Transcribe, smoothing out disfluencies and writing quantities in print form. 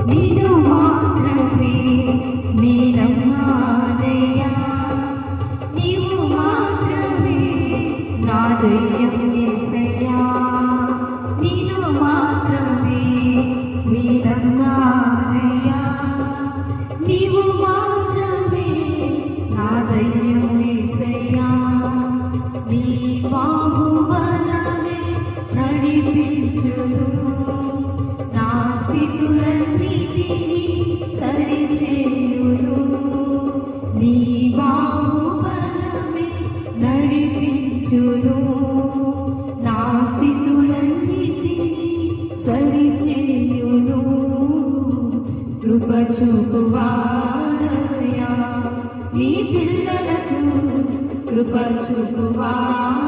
నీను మాత్రమే నీనమ్మానయ్యా, నీవు మాత్రమే నా దైవం యేసయ్యా. నీను మాత్రమే నీనమ్మానయ్యా, నీవు మాత్రమే నా దైవం యేసయ్యా. నీ బాహుబలమే నడిపించును, నా స్థితులన్నిటినీ సరిచేయును. నీ బాహుబలమే నడిపించును, నా స్థితులన్నిటినీ సరిచేయును. కృప చూపువాడయ్యా నీ పిల్లలకు, కృప చూపువాడయ్యా